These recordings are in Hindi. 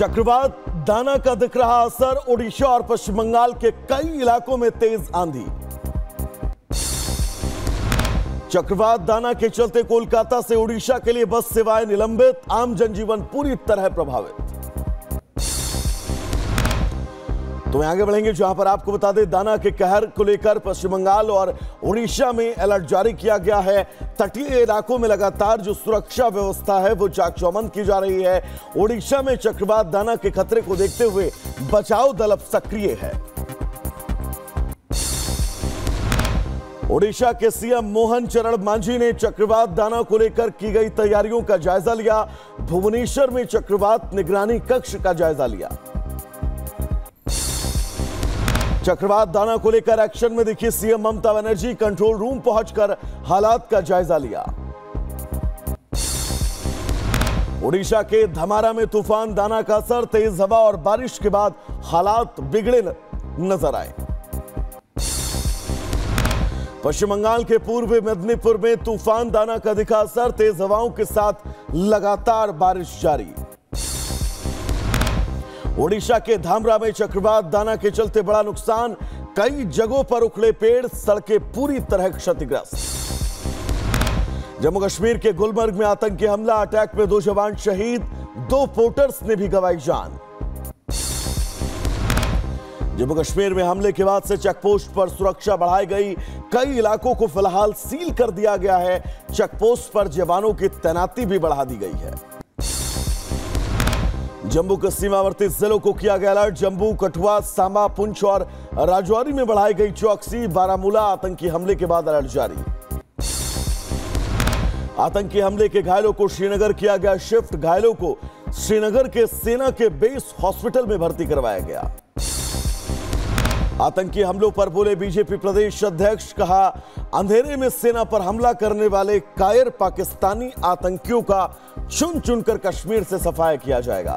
चक्रवात दाना का दिख रहा असर, ओडिशा और पश्चिम बंगाल के कई इलाकों में तेज आंधी। चक्रवात दाना के चलते कोलकाता से ओडिशा के लिए बस सेवाएं निलंबित, आम जनजीवन पूरी तरह प्रभावित। तो आगे बढ़ेंगे जहां पर आपको बता दें, दाना के कहर को लेकर पश्चिम बंगाल और ओडिशा में अलर्ट जारी किया गया है। तटीय इलाकों में लगातार जो सुरक्षा व्यवस्था है वो चाक चौबंद की जा रही है। ओडिशा में चक्रवात दाना के खतरे को देखते हुए बचाव दल अब सक्रिय है। ओडिशा के सीएम मोहन चरण मांझी ने चक्रवात दाना को लेकर की गई तैयारियों का जायजा लिया। भुवनेश्वर में चक्रवात निगरानी कक्ष का जायजा लिया। चक्रवात दाना को लेकर एक्शन में दिखी CM Mamata Banerjee, control room पहुंचकर हालात का जायजा लिया। ओडिशा के धमारा में तूफान दाना का असर, तेज हवा और बारिश के बाद हालात बिगड़े नजर आए। पश्चिम बंगाल के पूर्वी मेदिनीपुर में तूफान दाना का दिखा असर, तेज हवाओं के साथ लगातार बारिश जारी। ओडिशा के धामरा में चक्रवात दाना के चलते बड़ा नुकसान, कई जगहों पर उखड़े पेड़, सड़कें पूरी तरह क्षतिग्रस्त। जम्मू कश्मीर के गुलमर्ग में आतंकी हमला, अटैक में 2 जवान शहीद, 2 पोर्टर्स ने भी गंवाई जान। जम्मू कश्मीर में हमले के बाद से चेकपोस्ट पर सुरक्षा बढ़ाई गई, कई इलाकों को फिलहाल सील कर दिया गया है। चेकपोस्ट पर जवानों की तैनाती भी बढ़ा दी गई है। जम्मू के सीमावर्ती जिलों को किया गया अलर्ट, जम्मू, कठुआ, सांबा, पुंछ और राजौरी में बढ़ाई गई चौकसी। बारामूला आतंकी हमले के बाद अलर्ट जारी। आतंकी हमले के घायलों को श्रीनगर किया गया शिफ्ट, घायलों को श्रीनगर के सेना के बेस हॉस्पिटल में भर्ती करवाया गया। आतंकी हमलों पर बोले बीजेपी प्रदेश अध्यक्ष, कहा अंधेरे में सेना पर हमला करने वाले कायर पाकिस्तानी आतंकियों का चुन चुनकर कश्मीर से सफाया किया जाएगा।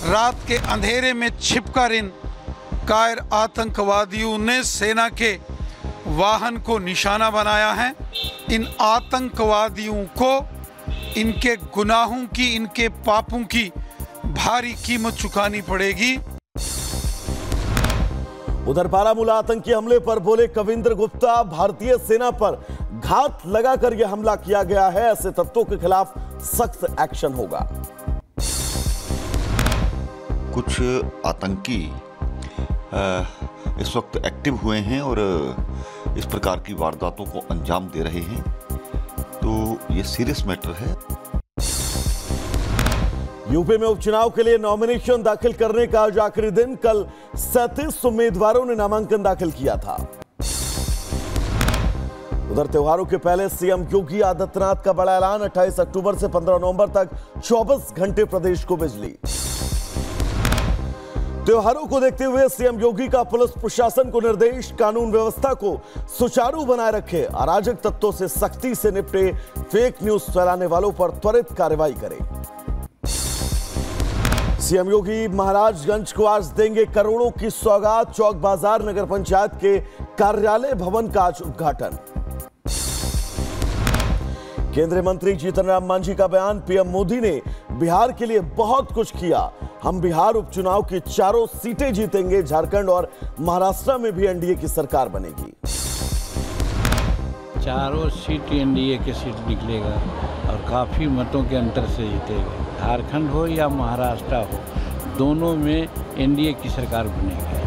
रात के अंधेरे में छिपकर इन कायर आतंकवादियों ने सेना के वाहन को निशाना बनाया है। इन आतंकवादियों को इनके गुनाहों की, इनके पापों की भारी कीमत चुकानी पड़ेगी। उधर बारामूला आतंकी हमले पर बोले कविंद्र गुप्ता, भारतीय सेना पर घात लगाकर यह हमला किया गया है, ऐसे तत्वों के खिलाफ सख्त एक्शन होगा। कुछ आतंकी इस वक्त एक्टिव हुए हैं और इस प्रकार की वारदातों को अंजाम दे रहे हैं, तो ये सीरियस मैटर है। यूपी में उपचुनाव के लिए नॉमिनेशन दाखिल करने का आज आखिरी दिन, कल 37 उम्मीदवारों ने नामांकन दाखिल किया था। उधर त्योहारों के पहले सीएम योगी आदित्यनाथ का बड़ा ऐलान, 28 अक्टूबर से 15 नवंबर तक 24 घंटे प्रदेश को बिजली। त्योहारों को देखते हुए सीएम योगी का पुलिस प्रशासन को निर्देश, कानून व्यवस्था को सुचारू बनाए रखे, अराजक तत्वों से सख्ती से निपटे, फेक न्यूज फैलाने वालों पर त्वरित कार्रवाई करे। सीएम योगी महाराजगंज को आज देंगे करोड़ों की सौगात, चौक बाजार नगर पंचायत के कार्यालय भवन का आज उद्घाटन। केंद्रीय मंत्री जीतन राम मांझी का बयान, पीएम मोदी ने बिहार के लिए बहुत कुछ किया, हम बिहार उपचुनाव की 4 सीटें जीतेंगे, झारखंड और महाराष्ट्र में भी एनडीए की सरकार बनेगी। 4 सीट एनडीए की सीट निकलेगा और काफी मतों के अंतर से जीतेगा। झारखंड हो या महाराष्ट्र हो, दोनों में एनडीए की सरकार बनेगी।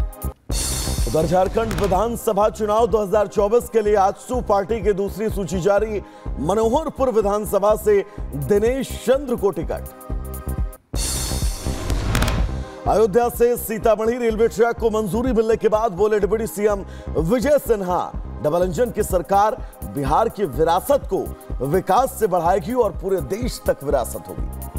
उधर झारखंड विधानसभा चुनाव 2024 के लिए आजसू पार्टी की दूसरी सूची जारी, मनोहरपुर विधानसभा से दिनेश चंद्र को टिकट। अयोध्या से सीतामढ़ी रेलवे ट्रैक को मंजूरी मिलने के बाद बोले deputy CM Vijay Sinha, double engine की सरकार बिहार की विरासत को विकास से बढ़ाएगी और पूरे देश तक विरासत होगी।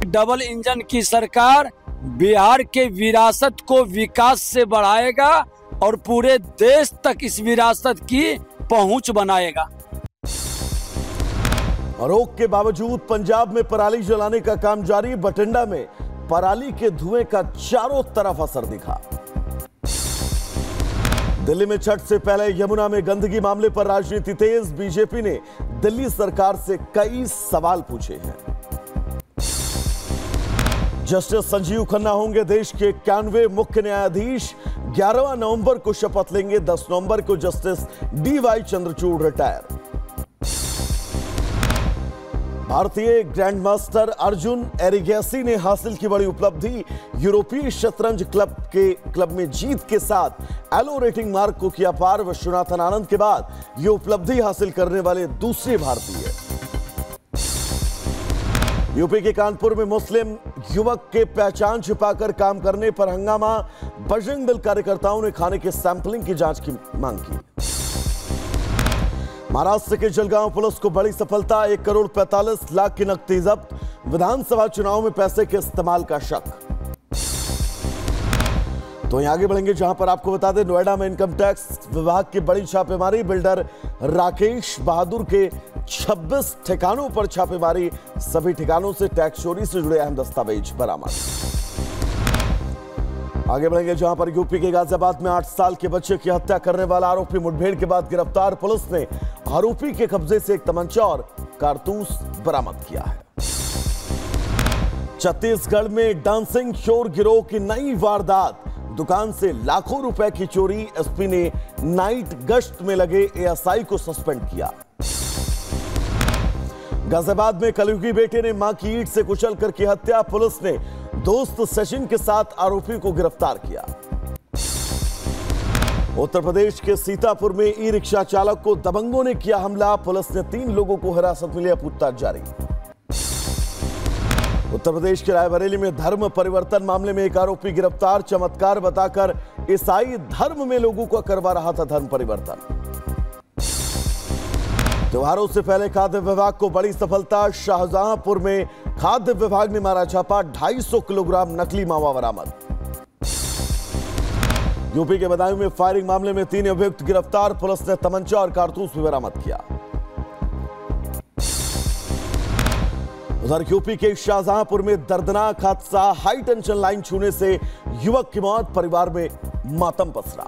डबल इंजन की सरकार बिहार के विरासत को विकास से बढ़ाएगा और पूरे देश तक इस विरासत की पहुंच बनाएगा। रोक के बावजूद पंजाब में पराली जलाने का काम जारी, बठिंडा में पराली के धुएं का चारों तरफ असर दिखा। दिल्ली में छठ से पहले यमुना में गंदगी मामले पर राजनीति तेज। बीजेपी ने दिल्ली सरकार से कई सवाल पूछे हैं। जस्टिस संजीव खन्ना होंगे देश के 91वें मुख्य न्यायाधीश। 11 नवंबर को शपथ लेंगे। 10 नवंबर को जस्टिस डीवाई चंद्रचूड़ रिटायर। भारतीय ग्रैंडमास्टर अर्जुन एरिगैसी ने हासिल की बड़ी उपलब्धि। यूरोपीय शतरंज क्लब में जीत के साथ एलो रेटिंग मार्क को किया पार। विश्वनाथन आनंद के बाद यह उपलब्धि हासिल करने वाले दूसरे भारतीय। यूपी के कानपुर में मुस्लिम युवक के पहचान छिपाकर काम करने पर हंगामा। बजरंग दल कार्यकर्ताओं ने खाने के सैंपलिंग की जांच की मांग की। महाराष्ट्र के जलगांव पुलिस को बड़ी सफलता। 1 करोड़ 45 लाख की नकदी जब्त। विधानसभा चुनाव में पैसे के इस्तेमाल का शक। तो यहां आगे बढ़ेंगे जहां पर आपको बता दें नोएडा में इनकम टैक्स विभाग की बड़ी छापेमारी। बिल्डर राकेश बहादुर के 26 ठिकानों पर छापेमारी। सभी ठिकानों से टैक्स चोरी से जुड़े अहम दस्तावेज बरामद। आगे बढ़ेंगे जहां पर यूपी के गाजियाबाद में 8 साल के बच्चे की हत्या करने वाला आरोपी मुठभेड़ के बाद गिरफ्तार। पुलिस ने आरोपी के कब्जे से एक तमंचा और कारतूस बरामद किया है। छत्तीसगढ़ में डांसिंग चोर गिरोह की नई वारदात। दुकान से लाखों रुपए की चोरी। एसपी ने नाइट गश्त में लगे एएसआई को सस्पेंड किया। गाजियाबाद में कलयुगी बेटे ने मां की ईंट से कुचल कर की हत्या। पुलिस ने दोस्त सचिन के साथ आरोपी को गिरफ्तार किया। उत्तर प्रदेश के सीतापुर में ई रिक्शा चालक को दबंगों ने किया हमला। पुलिस ने 3 लोगों को हिरासत में लिया। पूछताछ जारी। उत्तर प्रदेश के रायबरेली में धर्म परिवर्तन मामले में एक आरोपी गिरफ्तार। चमत्कार बताकर ईसाई धर्म में लोगों को करवा रहा था धर्म परिवर्तन। त्योहारों से पहले खाद्य विभाग को बड़ी सफलता। शाहजहांपुर में खाद्य विभाग ने मारा छापा। 250 किलोग्राम नकली मावा बरामद। यूपी के बदायूं में फायरिंग मामले में 3 अभियुक्त गिरफ्तार। पुलिस ने तमंचा और कारतूस भी बरामद किया। उधर यूपी के शाहजहांपुर में दर्दनाक हादसा। हाई टेंशन लाइन छूने से युवक की मौत। परिवार में मातम पसरा।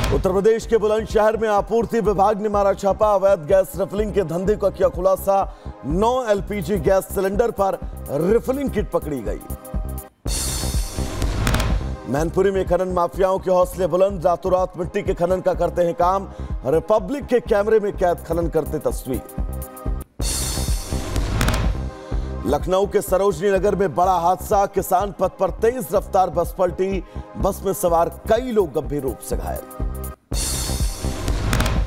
उत्तर प्रदेश के बुलंदशहर में आपूर्ति विभाग ने मारा छापा। अवैध गैस रिफिलिंग के धंधे का किया खुलासा। 9 एलपीजी गैस सिलेंडर पर रिफिलिंग किट पकड़ी गई। मैनपुरी में खनन माफियाओं के हौसले बुलंद। रातों रात मिट्टी के खनन का करते हैं काम। रिपब्लिक के कैमरे में कैद खनन करते तस्वीर। लखनऊ के सरोजनी नगर में बड़ा हादसा। किसान पथ पर तेज रफ्तार बस पलटी। बस में सवार कई लोग गंभीर रूप से घायल।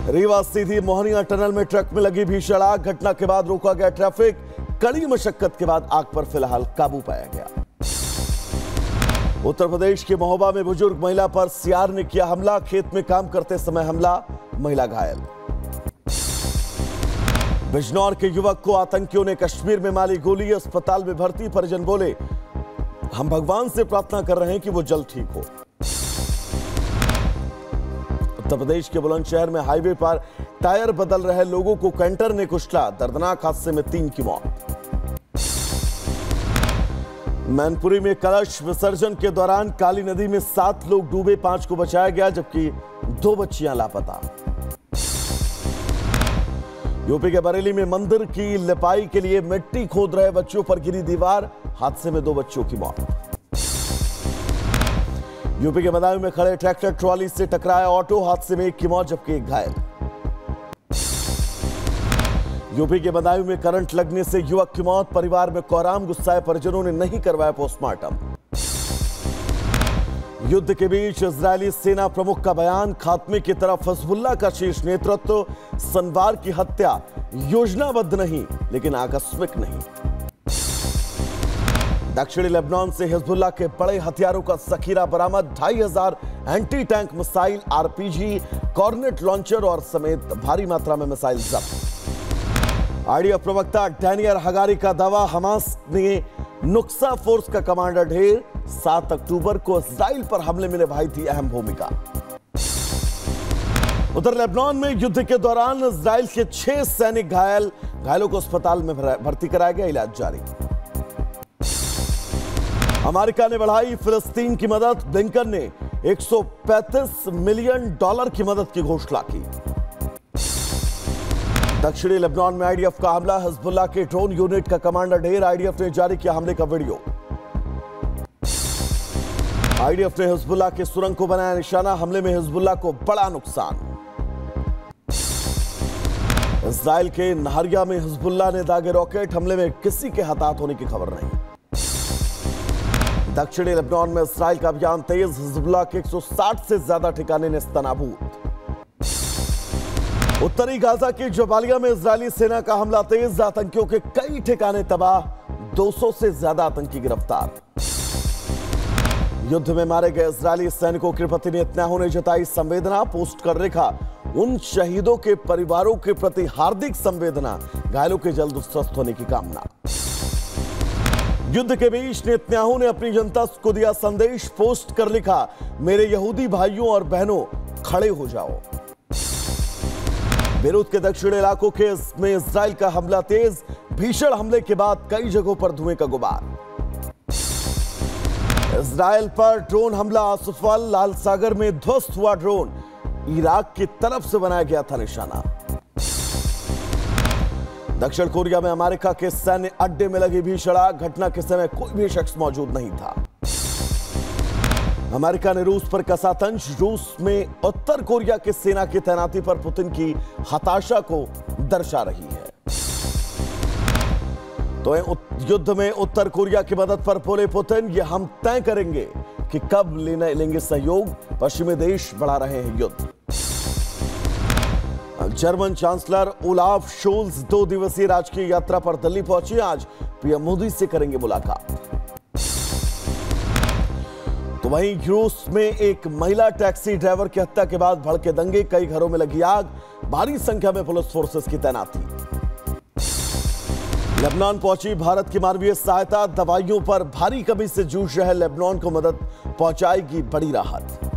रीवा सीधी मोहनिया टनल में ट्रक में लगी भीषण आग। घटना के बाद रोका गया ट्रैफिक। कड़ी मशक्कत के बाद आग पर फिलहाल काबू पाया गया। उत्तर प्रदेश के महोबा में बुजुर्ग महिला पर सियार ने किया हमला। खेत में काम करते समय हमला। महिला घायल। बिजनौर के युवक को आतंकियों ने कश्मीर में मारी गोली। अस्पताल में भर्ती। परिजन बोले हम भगवान से प्रार्थना कर रहे हैं कि वो जल्द ठीक हो। उत्तर प्रदेश के बुलंदशहर में हाईवे पर टायर बदल रहे लोगों को कैंटर ने कुचला। दर्दनाक हादसे में 3 की मौत। मैनपुरी में कलश विसर्जन के दौरान काली नदी में 7 लोग डूबे। 5 को बचाया गया जबकि 2 बच्चियां लापता। यूपी के बरेली में मंदिर की लिपाई के लिए मिट्टी खोद रहे बच्चों पर गिरी दीवार। हादसे में 2 बच्चों की मौत। यूपी के बदायूं में खड़े ट्रैक्टर ट्रॉली से टकराया ऑटो। हादसे में 1 की मौत जबकि 1 घायल। यूपी के बदायूं में करंट लगने से युवक की मौत। परिवार में कोहराम। गुस्साए परिजनों ने नहीं करवाया पोस्टमार्टम। युद्ध के बीच इजरायली सेना प्रमुख का बयान। खात्मे की तरफ हिजबुल्लाह का शीर्ष नेतृत्व। सनवार की हत्या योजनाबद्ध नहीं लेकिन आकस्मिक नहीं। दक्षिणी लेबनान से हिजबुल्लाह के बड़े हथियारों का जखीरा बरामद। 2500 anti tank missile, RPG, Kornet launcher और समेत भारी मात्रा में मिसाइल जब्त। आईडीएफ प्रवक्ता डैनियल हगारी का दावा। हमास ने नुक्सा फोर्स का कमांडर ढेर। 7 अक्टूबर को इजराइल पर हमले में निभाई थी अहम भूमिका। उधर लेबनान में युद्ध के दौरान इजराइल के 6 सैनिक घायल। घायलों को अस्पताल में भर्ती कराया गया। इलाज जारी। अमेरिका ने बढ़ाई फिलिस्तीन की मदद। ब्लिंकन ने $135 मिलियन की मदद की घोषणा की। दक्षिणी लेबनान में आईडीएफ का हमला, हिजबुल्लाह के ड्रोन यूनिट का कमांडर ढेर, आईडीएफ ने जारी किया हमले का वीडियो। आईडीएफ ने हिजबुल्लाह के सुरंग को बनाया निशाना, हमले में हिजबुल्लाह को बड़ा नुकसान। इजराइल के नहरिया में हिजबुल्लाह ने दागे रॉकेट, हमले में किसी के हताहत होने की खबर नहीं। दक्षिणी लेबनान में इजराइल का अभियान तेज, हिजबुल्लाह के 160 से ज्यादा ठिकाने नेस्तनाबूद। उत्तरी गाजा की जबालिया में इजरायली सेना का हमला तेज, आतंकियों के कई ठिकाने तबाह, 200 से ज्यादा आतंकी गिरफ्तार। युद्ध में मारे गए इजरायली सैनिकों के प्रति नेतन्याहू ने जताई संवेदना, पोस्ट कर लिखा, उन शहीदों के परिवारों के प्रति हार्दिक संवेदना, घायलों के जल्द स्वस्थ होने की कामना। युद्ध के बीच नेतन्याहू ने अपनी जनता को दिया संदेश, पोस्ट कर लिखा, मेरे यहूदी भाइयों और बहनों खड़े हो जाओ। बेरूत के दक्षिणी इलाकों में इजराइल का हमला तेज, भीषण हमले के बाद कई जगहों पर धुएं का गुबार। इजराइल पर ड्रोन हमला, असफल, लाल सागर में ध्वस्त हुआ ड्रोन, इराक की तरफ से बनाया गया था निशाना। दक्षिण कोरिया में अमेरिका के सैन्य अड्डे में लगी भीषण आग, घटना के समय कोई भी शख्स मौजूद नहीं था। अमेरिका ने रूस पर कसा तंज, रूस में उत्तर कोरिया के सेना की तैनाती पर पुतिन की हताशा को दर्शा रही है। तो युद्ध में उत्तर कोरिया की मदद पर बोले पुतिन, ये हम तय करेंगे कि कब लेंगे सहयोग, पश्चिमी देश बढ़ा रहे हैं युद्ध। जर्मन चांसलर ओलाफ शोल्ज 2 दिवसीय राजकीय यात्रा पर दिल्ली पहुंचे, आज पीएम मोदी से करेंगे मुलाकात। तो वहीं रूस में एक महिला टैक्सी ड्राइवर की हत्या के बाद भड़के दंगे, कई घरों में लगी आग, भारी संख्या में पुलिस फोर्सेस की तैनाती। लेबनान पहुंची भारत की मानवीय सहायता, दवाइयों पर भारी कमी से जूझ रहे लेबनान को मदद पहुंचाएगी बड़ी राहत।